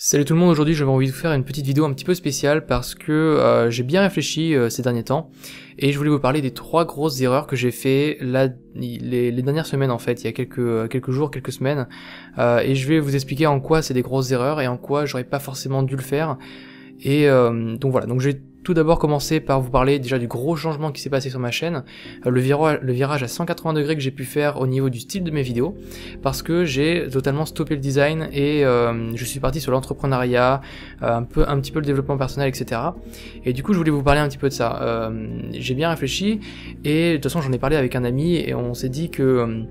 Salut tout le monde, aujourd'hui j'avais envie de vous faire une petite vidéo un petit peu spéciale parce que j'ai bien réfléchi ces derniers temps et je voulais vous parler des 3 grosses erreurs que j'ai fait les dernières semaines en fait, il y a quelques jours, quelques semaines, et je vais vous expliquer en quoi c'est des grosses erreurs et en quoi j'aurais pas forcément dû le faire. Et donc voilà, donc je vais tout d'abord commencer par vous parler déjà du gros changement qui s'est passé sur ma chaîne, le virage à 180 degrés que j'ai pu faire au niveau du style de mes vidéos, parce que j'ai totalement stoppé le design et je suis parti sur l'entrepreneuriat, un petit peu le développement personnel, etc. Et du coup je voulais vous parler un petit peu de ça. J'ai bien réfléchi et de toute façon j'en ai parlé avec un ami et on s'est dit que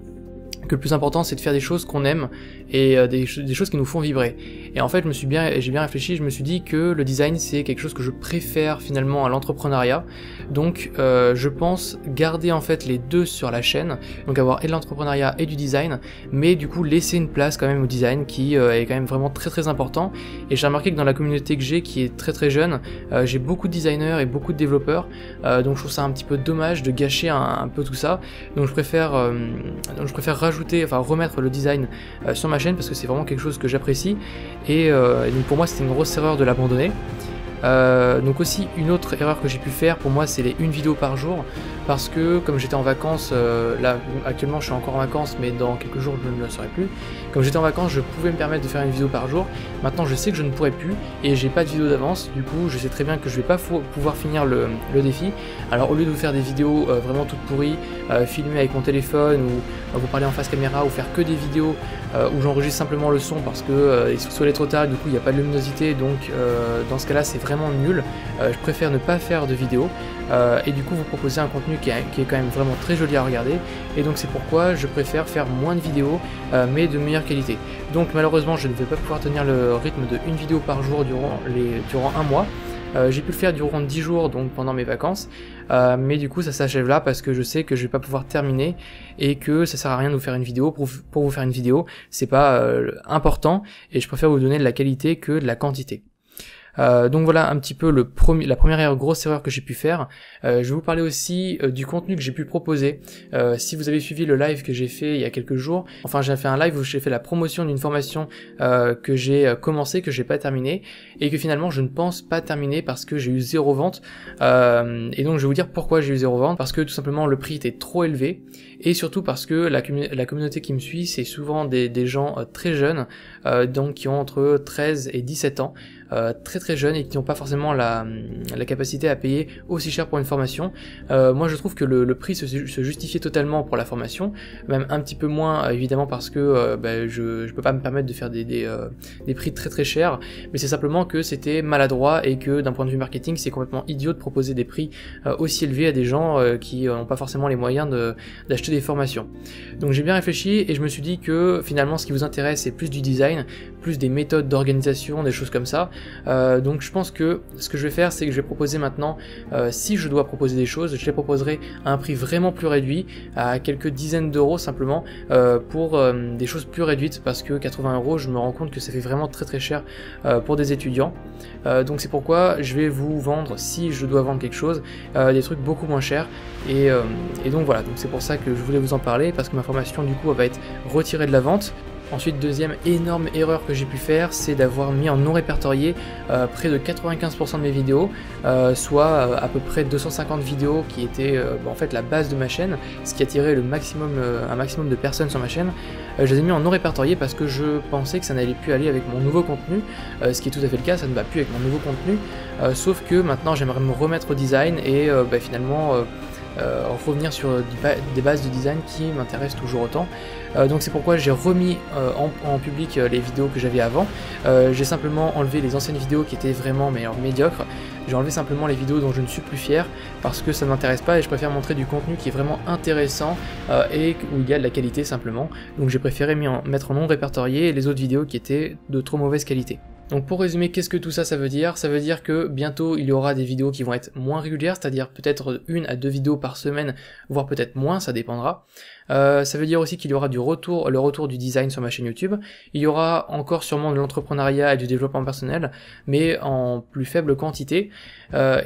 le plus important c'est de faire des choses qu'on aime et des choses qui nous font vibrer. Et en fait j'ai bien réfléchi, je me suis dit que le design c'est quelque chose que je préfère finalement à l'entrepreneuriat, donc je pense garder en fait les deux sur la chaîne, donc avoir et de l'entrepreneuriat et du design, mais du coup laisser une place quand même au design qui est quand même vraiment très important. Et j'ai remarqué que dans la communauté que j'ai, qui est très jeune, j'ai beaucoup de designers et beaucoup de développeurs, donc je trouve ça un petit peu dommage de gâcher un peu tout ça, donc je préfère remettre le design sur ma chaîne parce que c'est vraiment quelque chose que j'apprécie et donc pour moi c'était une grosse erreur de l'abandonner. Donc aussi une autre erreur que j'ai pu faire pour moi c'est les 1 vidéo par jour, parce que comme j'étais en vacances, là actuellement je suis encore en vacances mais dans quelques jours je ne le serai plus, comme j'étais en vacances je pouvais me permettre de faire une vidéo par jour, maintenant je sais que je ne pourrai plus et j'ai pas de vidéo d'avance, du coup je sais très bien que je vais pas pouvoir finir le défi. Alors au lieu de vous faire des vidéos vraiment toutes pourries, filmées avec mon téléphone ou vous parler en face caméra ou faire que des vidéos où j'enregistre simplement le son parce que il se soleil trop tard, du coup il n'y a pas de luminosité, donc dans ce cas là c'est vraiment nul, je préfère ne pas faire de vidéo et du coup vous proposer un contenu qui est quand même vraiment très joli à regarder, et donc c'est pourquoi je préfère faire moins de vidéos mais de meilleure qualité. Donc malheureusement je ne vais pas pouvoir tenir le rythme de 1 vidéo par jour durant un mois. J'ai pu le faire durant 10 jours donc pendant mes vacances, mais du coup ça s'achève là parce que je sais que je vais pas pouvoir terminer et que ça sert à rien de vous faire une vidéo pour vous faire une vidéo, c'est pas important et je préfère vous donner de la qualité que de la quantité. Donc voilà un petit peu la première grosse erreur que j'ai pu faire. Je vais vous parler aussi du contenu que j'ai pu proposer. Si vous avez suivi le live que j'ai fait il y a quelques jours, enfin j'ai fait un live où j'ai fait la promotion d'une formation que j'ai commencé, que j'ai pas terminé et que finalement je ne pense pas terminer parce que j'ai eu 0 vente. Et donc je vais vous dire pourquoi j'ai eu 0 vente, parce que tout simplement le prix était trop élevé et surtout parce que la communauté qui me suit c'est souvent des gens très jeunes, donc qui ont entre 13 et 17 ans. Très jeunes et qui n'ont pas forcément la capacité à payer aussi cher pour une formation. Moi je trouve que le prix se justifiait totalement pour la formation, même un petit peu moins évidemment parce que je peux pas me permettre de faire des prix très chers, mais c'est simplement que c'était maladroit et que d'un point de vue marketing c'est complètement idiot de proposer des prix aussi élevés à des gens qui n'ont pas forcément les moyens d'acheter des formations. Donc j'ai bien réfléchi et je me suis dit que finalement ce qui vous intéresse c'est plus du design, plus des méthodes d'organisation, des choses comme ça. Donc je pense que ce que je vais faire c'est que je vais proposer maintenant, si je dois proposer des choses, je les proposerai à un prix vraiment plus réduit, à quelques dizaines d'euros simplement, pour des choses plus réduites, parce que 80 euros je me rends compte que ça fait vraiment très cher pour des étudiants. Donc c'est pourquoi je vais vous vendre, si je dois vendre quelque chose, des trucs beaucoup moins chers et donc voilà, donc c'est pour ça que je voulais vous en parler, parce que ma formation du coup elle va être retirée de la vente. Ensuite, deuxième énorme erreur que j'ai pu faire, c'est d'avoir mis en non répertorié près de 95% de mes vidéos, soit à peu près 250 vidéos qui étaient en fait la base de ma chaîne, ce qui attirait un maximum de personnes sur ma chaîne. Je les ai mis en non répertorié parce que je pensais que ça n'allait plus aller avec mon nouveau contenu, ce qui est tout à fait le cas, ça ne va plus avec mon nouveau contenu, sauf que maintenant j'aimerais me remettre au design et finalement revenir sur des bases de design qui m'intéressent toujours autant. Donc c'est pourquoi j'ai remis en public les vidéos que j'avais avant. J'ai simplement enlevé les anciennes vidéos qui étaient vraiment médiocres. J'ai enlevé simplement les vidéos dont je ne suis plus fier parce que ça ne m'intéresse pas et je préfère montrer du contenu qui est vraiment intéressant et où il y a de la qualité simplement. Donc j'ai préféré mettre en non répertorié les autres vidéos qui étaient de trop mauvaise qualité. Donc pour résumer, qu'est-ce que tout ça veut dire? Ça veut dire que bientôt il y aura des vidéos qui vont être moins régulières, c'est-à-dire peut-être 1 à 2 vidéos par semaine, voire peut-être moins, ça dépendra. Ça veut dire aussi qu'il y aura le retour du design sur ma chaîne YouTube. Il y aura encore sûrement de l'entrepreneuriat et du développement personnel, mais en plus faible quantité.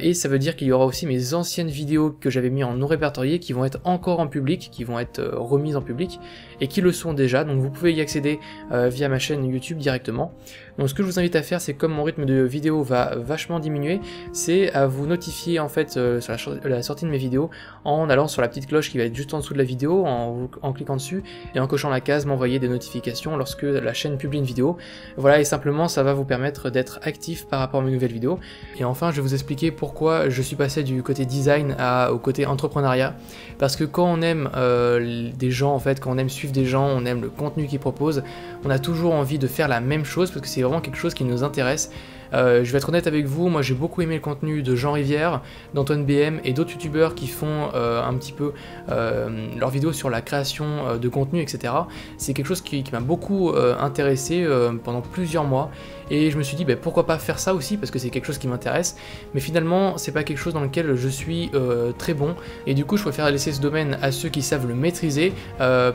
Et ça veut dire qu'il y aura aussi mes anciennes vidéos que j'avais mis en non répertorié qui vont être encore en public, qui vont être remises en public, et qui le sont déjà, donc vous pouvez y accéder via ma chaîne YouTube directement. Donc ce que je vous invite à faire, c'est comme mon rythme de vidéo va vachement diminuer, c'est à vous notifier en fait sur la sortie de mes vidéos en allant sur la petite cloche qui va être juste en dessous de la vidéo, en cliquant dessus et en cochant la case m'envoyer des notifications lorsque la chaîne publie une vidéo. Voilà, et simplement ça va vous permettre d'être actif par rapport à mes nouvelles vidéos. Et enfin je vais vous expliquer pourquoi je suis passé du côté design au côté entrepreneuriat, parce que quand on aime des gens en fait, quand on aime suivre des gens, on aime le contenu qu'ils proposent, on a toujours envie de faire la même chose parce que c'est vraiment quelque chose qui nous intéresse. Je vais être honnête avec vous, moi j'ai beaucoup aimé le contenu de Jean Rivière, d'Antoine BM et d'autres youtubeurs qui font un petit peu leurs vidéos sur la création de contenu, etc. C'est quelque chose qui m'a beaucoup intéressé pendant plusieurs mois, et je me suis dit pourquoi pas faire ça aussi parce que c'est quelque chose qui m'intéresse, mais finalement c'est pas quelque chose dans lequel je suis très bon, et du coup je préfère laisser ce domaine à ceux qui savent le maîtriser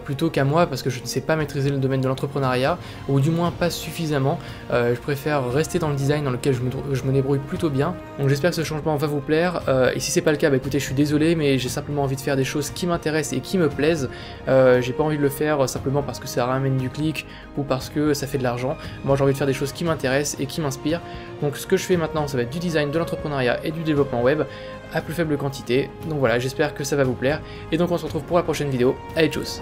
plutôt qu'à moi, parce que je ne sais pas maîtriser le domaine de l'entrepreneuriat, ou du moins pas suffisamment. Je préfère rester dans le design dans lequel je me débrouille plutôt bien. Donc j'espère que ce changement va vous plaire, et si c'est pas le cas, écoutez, je suis désolé, mais j'ai simplement envie de faire des choses qui m'intéressent et qui me plaisent. J'ai pas envie de le faire simplement parce que ça ramène du clic ou parce que ça fait de l'argent. Moi j'ai envie de faire des choses qui m'intéressent et qui m'inspirent. Donc ce que je fais maintenant, ça va être du design, de l'entrepreneuriat et du développement web à plus faible quantité. Donc voilà, j'espère que ça va vous plaire, et donc on se retrouve pour la prochaine vidéo. Allez, tchuss!